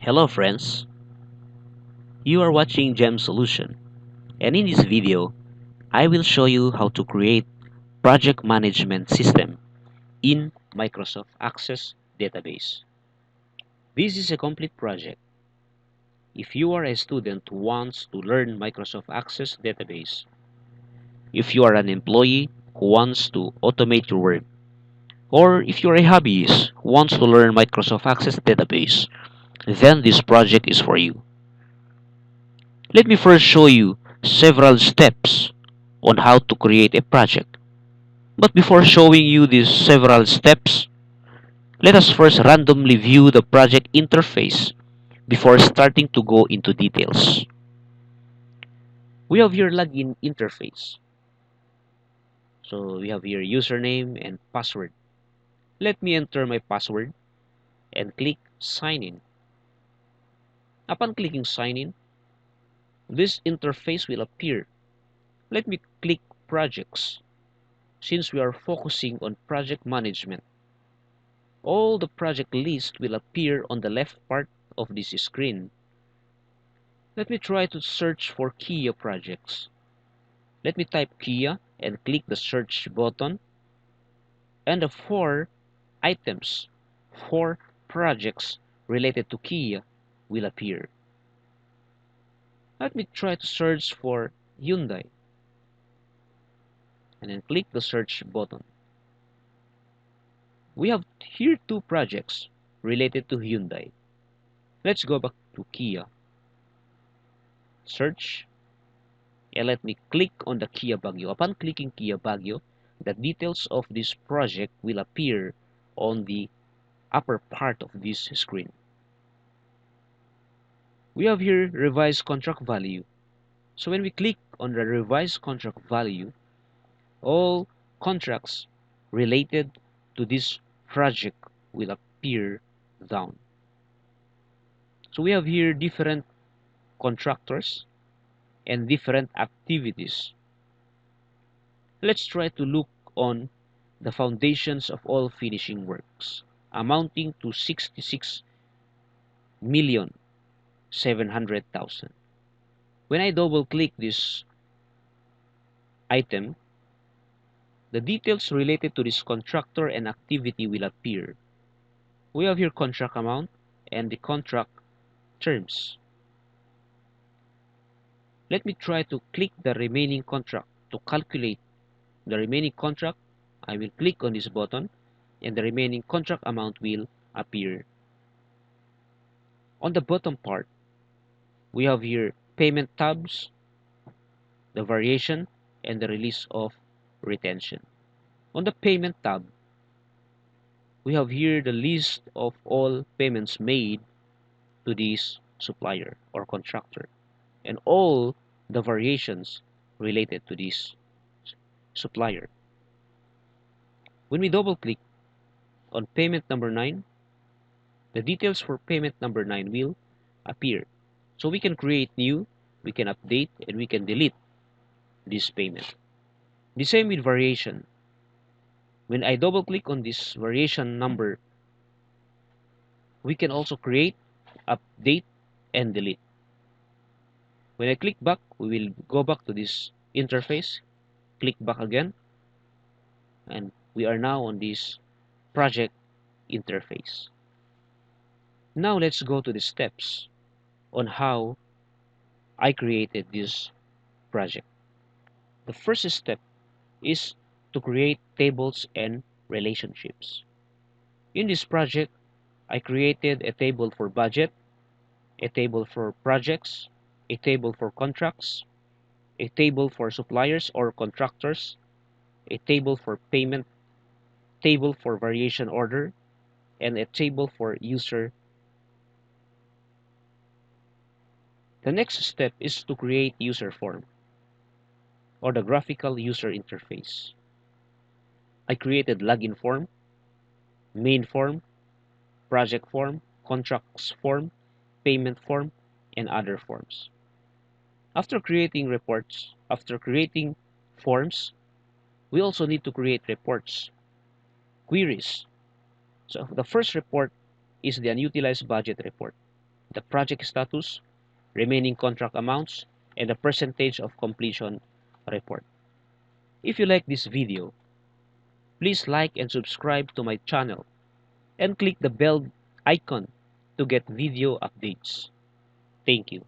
Hello friends, you are watching Gem Solution, and in this video, I will show you how to create project management system in Microsoft Access database. This is a complete project. If you are a student who wants to learn Microsoft Access database, if you are an employee who wants to automate your work, or if you're a hobbyist who wants to learn Microsoft Access database, then this project is for you. Let me first show you several steps on how to create a project. But before showing you these several steps, let us first randomly view the project interface before starting to go into details. We have your login interface. So we have your username and password. Let me enter my password and click sign in. Upon clicking sign in, this interface will appear. Let me click projects. Since we are focusing on project management, all the project list will appear on the left part of this screen. Let me try to search for Kia projects. Let me type Kia and click the search button, and the 4 items, 4 projects related to Kia will appear. Let me try to search for Hyundai and then click the search button. We have here 2 projects related to Hyundai. Let's go back to Kia. Search, and let me click on the Kia Baguio. Upon clicking Kia Baguio, the details of this project will appear on the upper part of this screen. We have here revised contract value. So when we click on the revised contract value, all contracts related to this project will appear down. So we have here different contractors and different activities. Let's try to look on the foundations of all finishing works, amounting to 66,700,000. When I double click this item, the details related to this contractor and activity will appear. We have here contract amount and the contract terms. Let me try to click the remaining contract to calculate the remaining contract. I will click on this button and the remaining contract amount will appear. On the bottom part, we have here payment tabs, the variation, and the release of retention. On the payment tab, we have here the list of all payments made to this supplier or contractor and all the variations related to this supplier. When we double click on payment number 9, the details for payment number 9 will appear. So we can create new, we can update, and we can delete this payment. The same with variation. When I double click on this variation number, we can also create, update, and delete. When I click back, we will go back to this interface, click back again, and we are now on this project interface. Now let's go to the steps on how I created this project. The first step is to create tables and relationships. In this project, I created a table for budget, a table for projects, a table for contracts, a table for suppliers or contractors, a table for payment, table for variation order, and a table for user. The next step is to create user form or the graphical user interface. I created login form, main form, project form, contracts form, payment form, and other forms. After creating reports, after creating forms, we also need to create reports, queries. So the first report is the unutilized budget report. the project status, remaining contract amounts, and the percentage of completion report. If you like this video, please like and subscribe to my channel and click the bell icon to get video updates. Thank you.